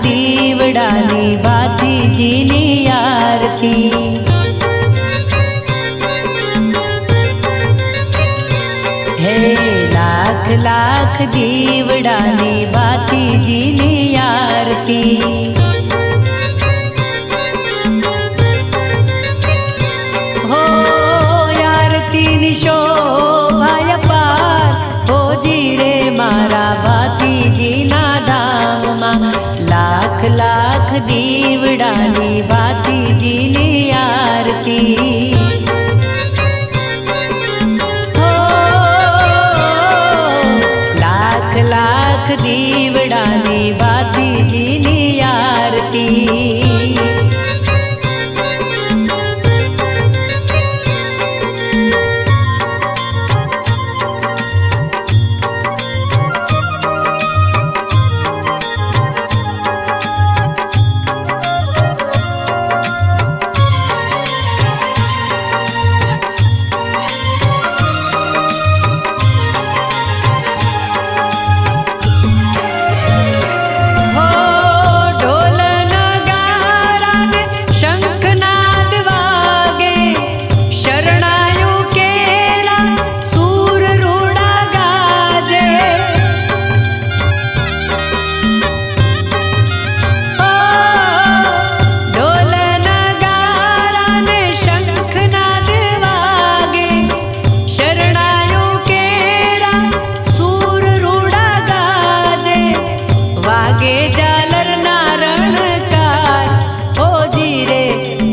દીવડાની ભાતીજીની આરતી। હે લાખ લાખ દીવડાની ભાતીજીની આરતી। હો આરતીની શોભાય પાર હોજી રે મારા ભાતીજીના ધામમાં। લાખ લાખ દીવડાની ભાતીજીની આરતી। लाख दीवड़ानी भातीजीनी आरती।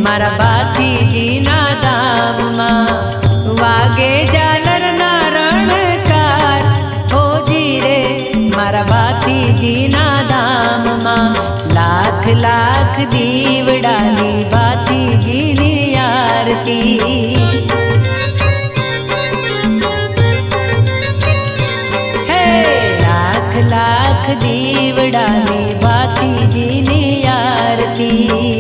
मारा भातीजीना धामમાં વાગે ઝાલરના રણકાર હોજી રે મારા ભાતીજીના ધામમાં। લાખ લાખ દીવડાની ભાતીજીની આરતી। હે લાખ લાખ દીવડાની ભાતીજીની આરતી।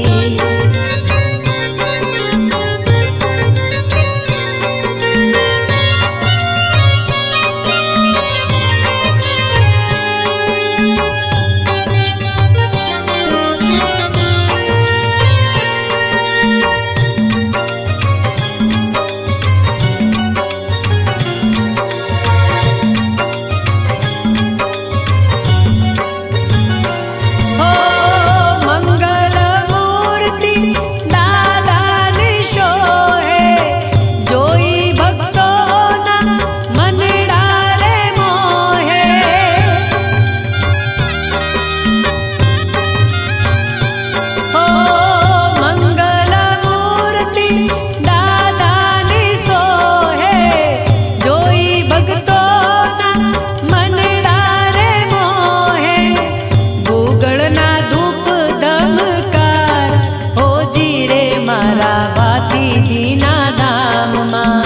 ભાતીજીના ધામમાં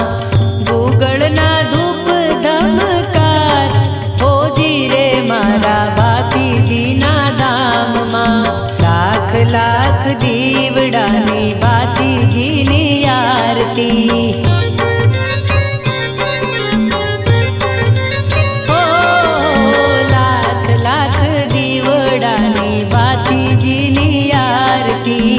ગુગળના ધૂપ ધમકાર હોજી રે મારા ભાતીજીના ધામમાં। લાખ લાખ દીવડાની ભાતીજીની આરતી। હો લાખ લાખ દીવડાની ભાતીજીની આરતી।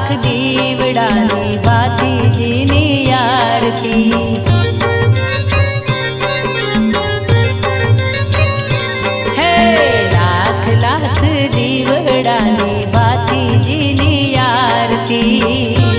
લાખ દીવડાની ભાતીજીની આરતી હે લાખ લાખ દીવડાની ભાતીજીની આરતી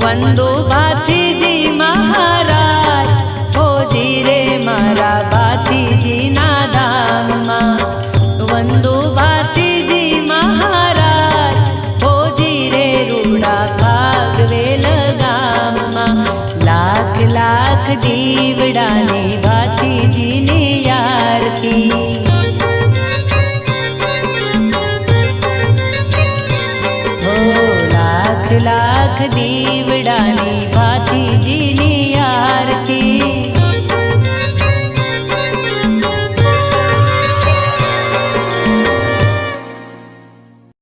વંદો ભાતીજી મહારાજ હોજી રે મારા ભાતીજીના ધામમાં વંદો ભાતીજી મહારાજ હોજી રે રૂડા ભાગવેલ ગામમાં લાખ લાખ દીવડાની ભાતીજીની આરતી લાખ દીવડા